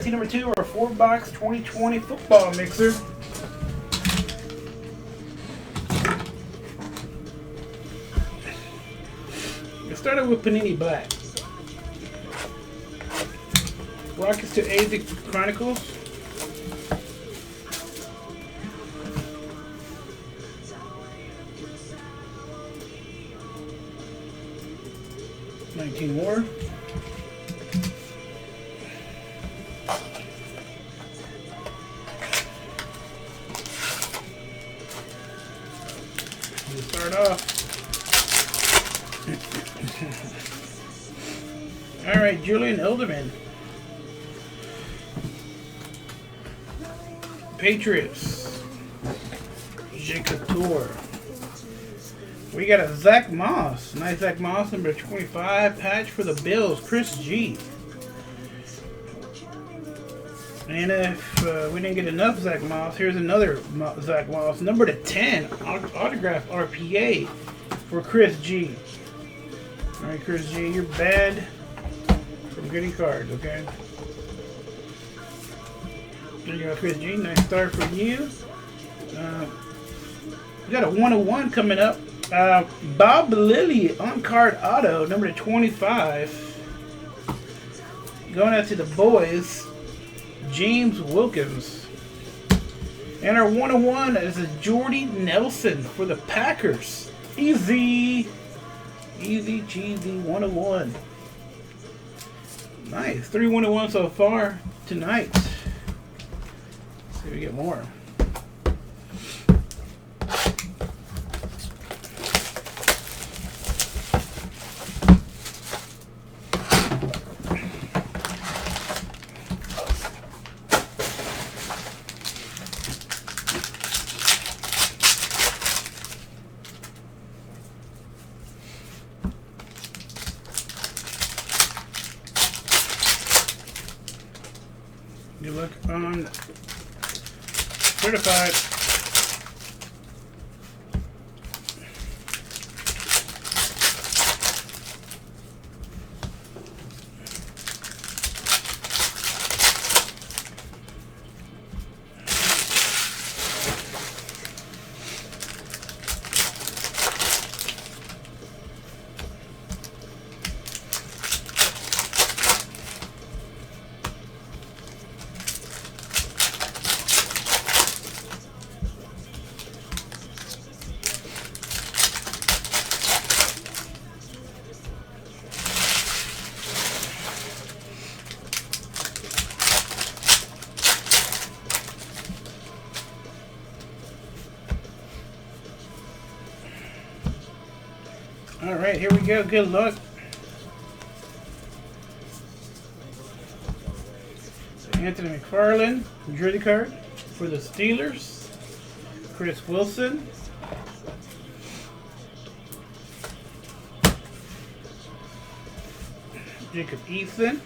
Number 2, our 4-box 2020 football mixer. It started with Panini Black. Rockets to AZ Chronicles. More. We'll start off. All right, Julian Elderman. Patriots. Jacob Tour. We got a Zach Moss. Nice Zach Moss, number 25 patch for the Bills, Chris G. And if we didn't get enough Zach Moss, here's another Zach Moss, number to 10, autograph RPA for Chris G. All right, Chris G, you're bad from getting cards, okay? There you go, Chris G. Nice start for you. We got a 101 coming up. Bob Lilly on card auto, number to 25. Going out to the boys, James Wilkins. And our 101 is a Jordy Nelson for the Packers. Easy cheesy 101. Nice. 3 101 so far tonight. Let's see if we get more. Good luck on certified. All right, here we go. Good luck. Anthony McFarland, jersey card for the Steelers. Chris Wilson. Jacob Eason.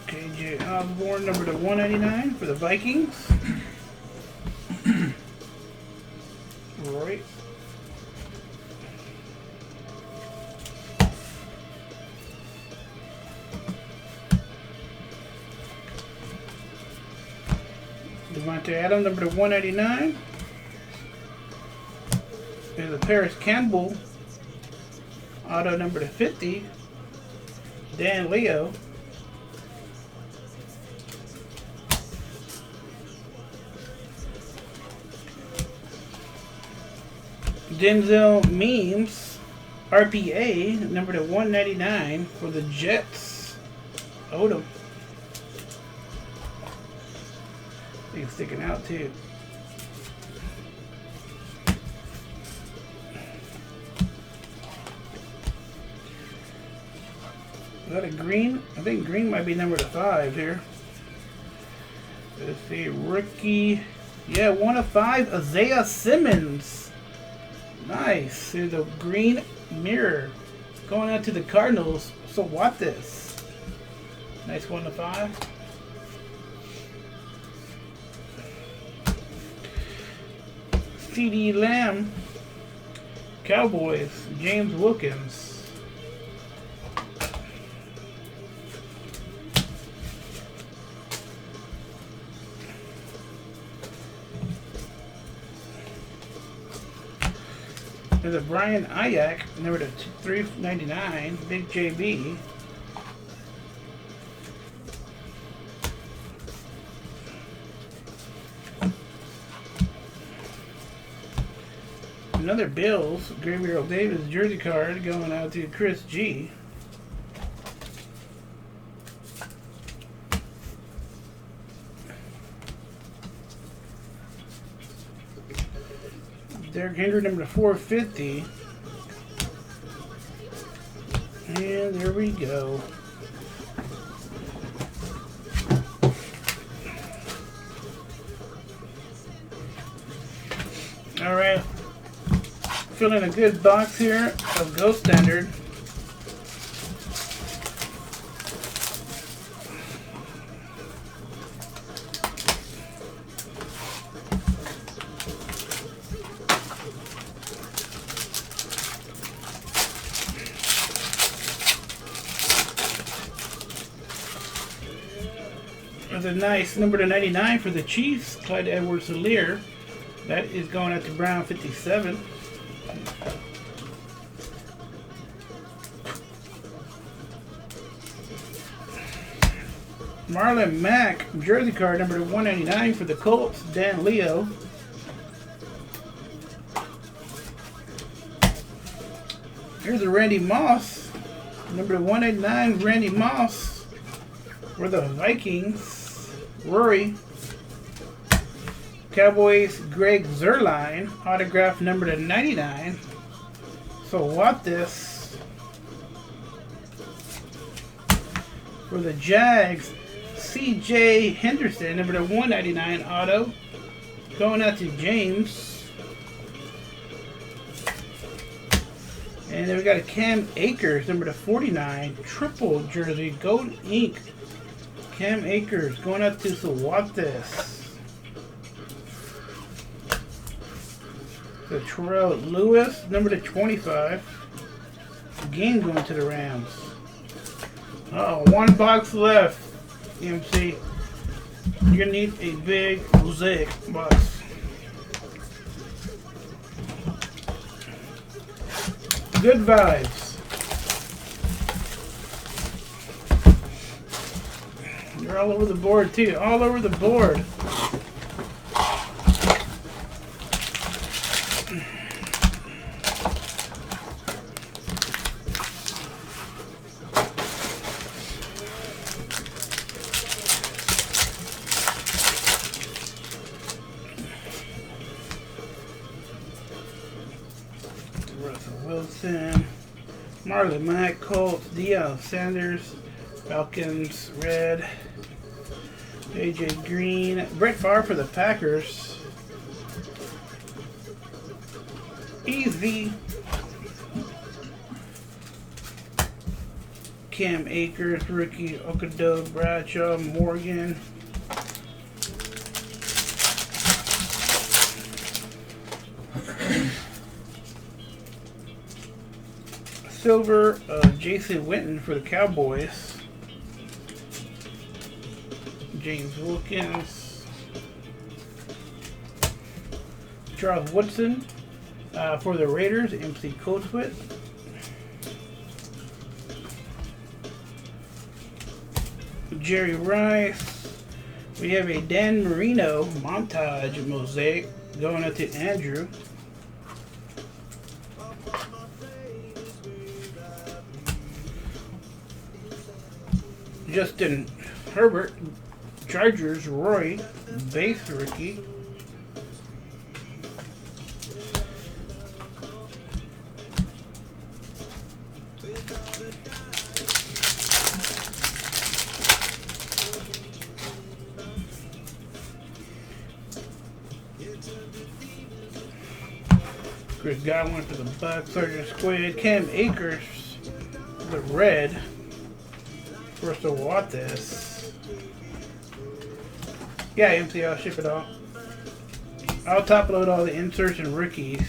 KJ Osborne, number to 199 for the Vikings. Right. Devontae Adams, number to 199. There's a Paris Campbell, auto number to 50. Dan Leo. Denzel Memes, RPA, number to 199 for the Jets. Odom. He's sticking out too. Is that a green? I think green might be number to 5 here. Let's see, rookie. Yeah, 1 of 5, Isaiah Simmons. Nice. There's a green mirror going out to the Cardinals. So what this? Nice 1 of 5. CD Lamb, Cowboys, James Wilkins. There's a Brian Ayak, number to 399, Big JB. Another Bills, Gabriel Davis jersey card going out to Chris G. Derrick Henry, number to 450. And there we go. Alright. Filling a good box here of Ghost Standard. There's a nice number to 99 for the Chiefs, Clyde Edwards-Helaire. That is going out to Brown 57. Marlon Mack, jersey card number to 199 for the Colts, Dan Leo. Here's a Randy Moss, number to 189, Randy Moss for the Vikings, Rory. Cowboys, Greg Zuerlein, autograph number to 99. So what this for the Jags, C.J. Henderson, number to 199 auto, going out to James. And then we got a Cam Akers, number to 49, triple jersey, gold ink. Cam Akers going out to Sawatis. The Terrell Lewis, number to 25. Again going to the Rams. Uh oh, one box left. EMC. You're gonna need a big mosaic box. Good vibes. You're all over the board too. All over the board. Russell Wilson, Marlon Mack, Colts, Deion Sanders, Falcons, red, AJ Green, Brett Favre for the Packers, easy, Cam Akers, rookie, Okado, Bradshaw, Morgan. Silver, Jason Witten for the Cowboys. James Wilkins. Charles Woodson for the Raiders, MC Coltswood. Jerry Rice. We have a Dan Marino montage mosaic going out to Andrew. Justin Herbert, Chargers, Roy, base rookie. Chris Godwin for the Bucks, Sergeant Squid, Cam Akers, the red. First of all, what this? Yeah, MC, I'll ship it out. I'll top load all the inserts and rookies.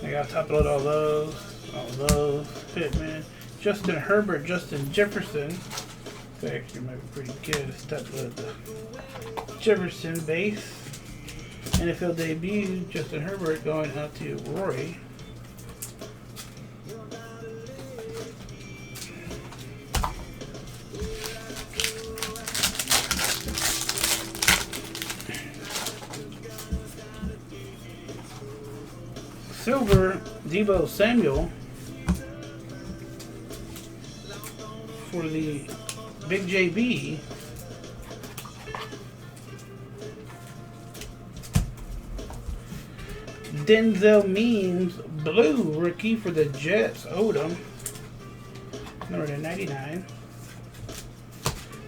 I'll top load all those, Pittman, Justin Herbert, Justin Jefferson. That actually might be pretty good. Stuck with the Jefferson base. NFL debut, Justin Herbert going out to Roy. Silver, Deebo Samuel for the Big JB. Denzel Means, blue rookie for the Jets, Odom, number 99.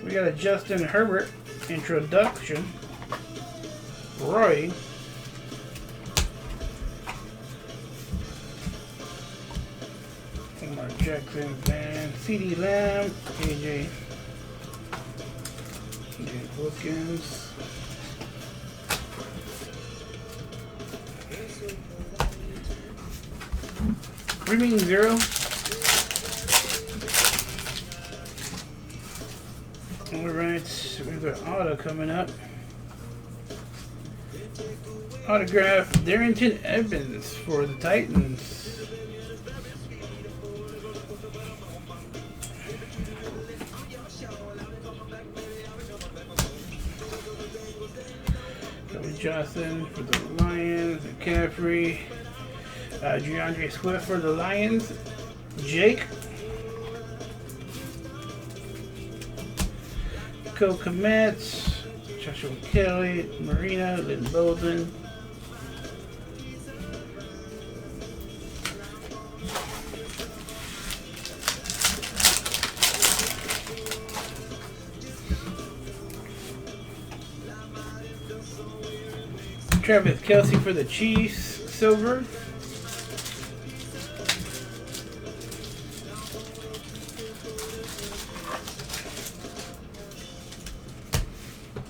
We got a Justin Herbert introduction, Roy. Lamar Jackson, Van, CD Lamb, AJ Wilkins. Remaining 0. Alright, we've got auto coming up. Autograph Darrington Evans for the Titans. Johnson for the Lions, McCaffrey, DeAndre Swift for the Lions, Jake, Cole Kmet, Joshua Kelly, Marina, Lynn Bolden, Travis Kelce for the Chiefs, silver.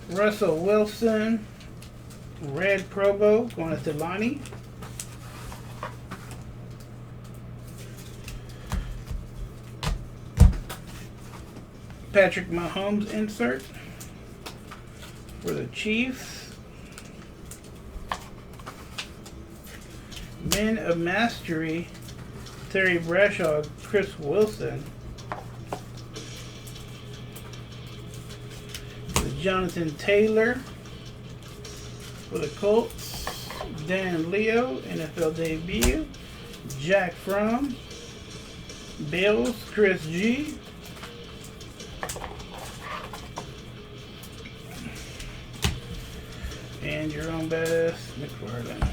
Russell Wilson, red Provo, going to Lonnie. Patrick Mahomes insert for the Chiefs. Men of Mastery, Terry Bradshaw, Chris Wilson. Jonathan Taylor for the Colts. Dan Leo, NFL debut. Jack Fromm. Bills, Chris G. And your own badass, McFarland.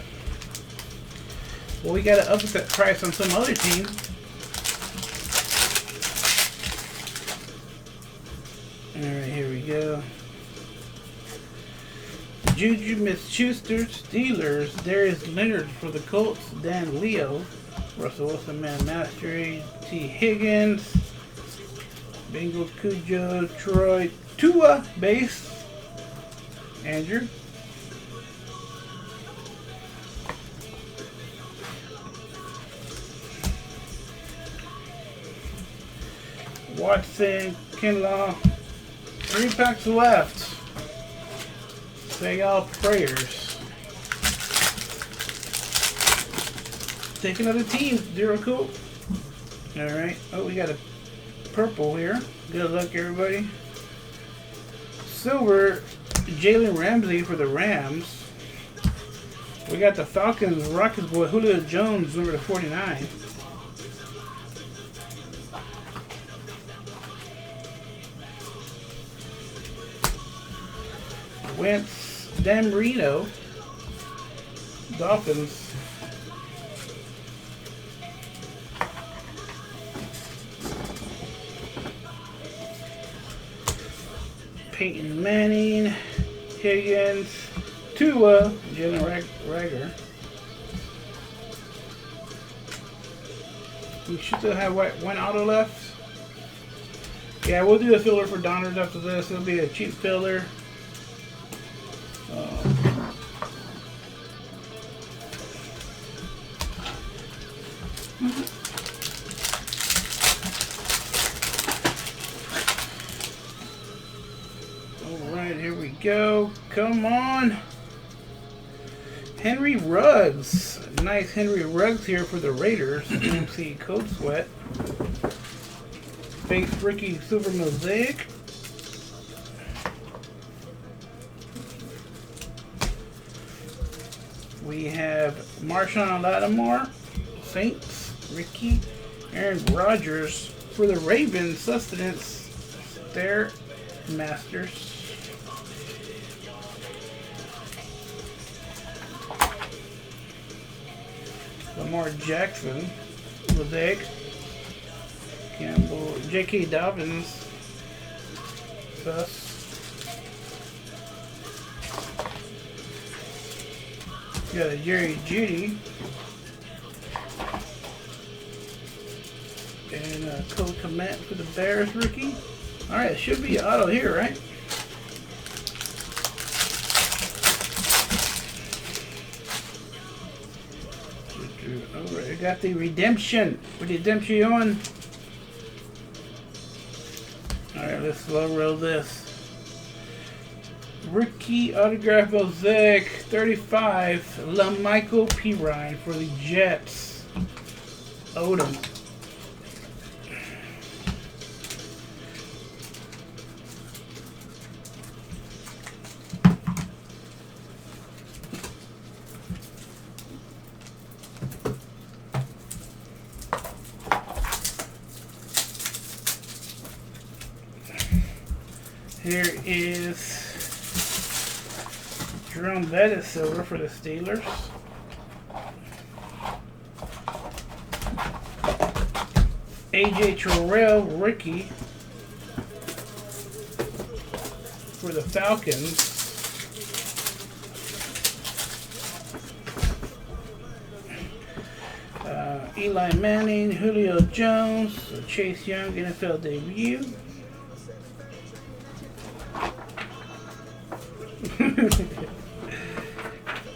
Well, we got an upset price on some other team. Alright, here we go. Juju Smith-Schuster, Steelers. Darius Leonard for the Colts. Dan Leo. Russell Wilson, Man Mastery. T. Higgins. Bengals, Cujo, Troy. Tua, base. Andrew. Watson, Kinlaw. 3 packs left. Say y'all prayers. Take another team, Zero Cool. Alright. Oh, we got a purple here. Good luck, everybody. Silver, Jalen Ramsey for the Rams. We got the Falcons, Rockets boy, Julio Jones, number 49. Wentz, Dan Marino, Dolphins. Peyton Manning, Higgins, Tua, Jalen Rager. We should still have one auto left. Yeah, we'll do a filler for Donners after this. It'll be a cheap filler. go. Come on. Henry Ruggs. Nice Henry Ruggs here for the Raiders. MC Code Sweat. Base rookie Silver Mosaic. We have Marshawn Lattimore, Saints, Ricky, Aaron Rodgers for the Ravens, Sustenance, Stair Masters. Lamar Jackson, Mosaic, Campbell, J.K. Dobbins, Sus. Got a Jerry Judy. And a Cole Komet for the Bears rookie. Alright, it should be auto here, right? Alright, I got the redemption. Redemption. Alright, let's slow roll this. Rookie autograph mosaic 35, LaMichael Pirine for the Jets. Odom. Here is Jerome Bettis silver for the Steelers. AJ Terrell rookie for the Falcons. Eli Manning, Julio Jones, Chase Young NFL debut.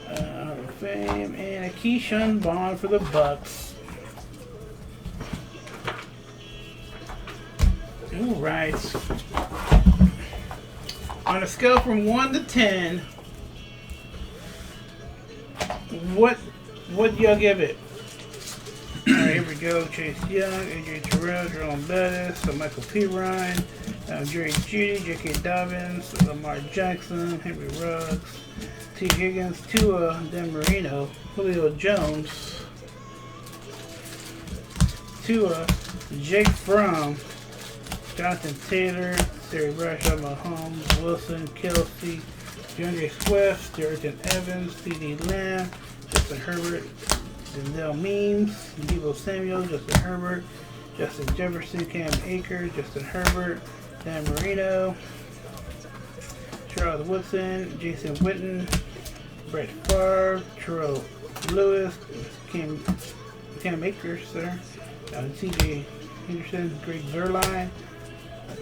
Hall of Fame, and a Keyshawn Bond for the Bucks. All right. On a scale from 1 to 10, what do y'all give it? All right, here we go. Chase Young, AJ Terrell, Jerome Bettis, Michael Pirine, Jerry Judy, J.K. Dobbins, Lamar Jackson, Henry Ruggs, T. Higgins, Tua, Dan Marino, Julio Jones, Tua, Jake Fromm, Jonathan Taylor, Terry Bradshaw, Mahomes, Wilson, Kelsey, DeAndre Swift, Jerriton Evans, C.D. Lamb, Justin Herbert, Denzel Memes, Deebo Samuel, Justin Herbert, Justin Jefferson, Cam Akers, Justin Herbert, Dan Marino, Charles Woodson, Jason Witten, Brett Favre, Terrell Lewis, Cam Akers, sir, C.J. Henderson, Greg Zerline,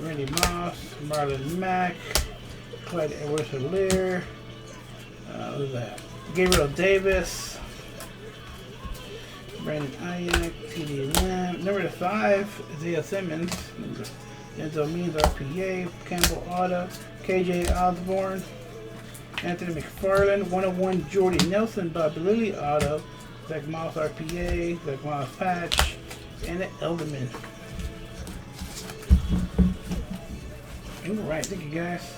Randy Moss, Marlon Mack, Clyde Edwards-Helaire, what is that? Gabriel Davis, Brandon Ayuk, T.D. Lamb, number 5, Isaiah Simmons, Denzel Means RPA, Campbell Auto, KJ Osborne, Anthony McFarland, 101 Jordy Nelson, Bob Lilly Auto, Zach Moss RPA, Zach Moss Patch, and an Elderman. Alright, thank you guys.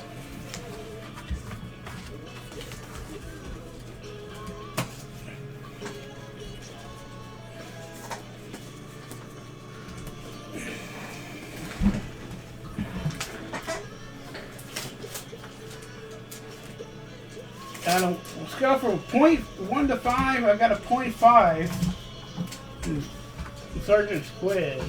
On a scale from 1 to 5, I got a 0.5. Sergeant Squid.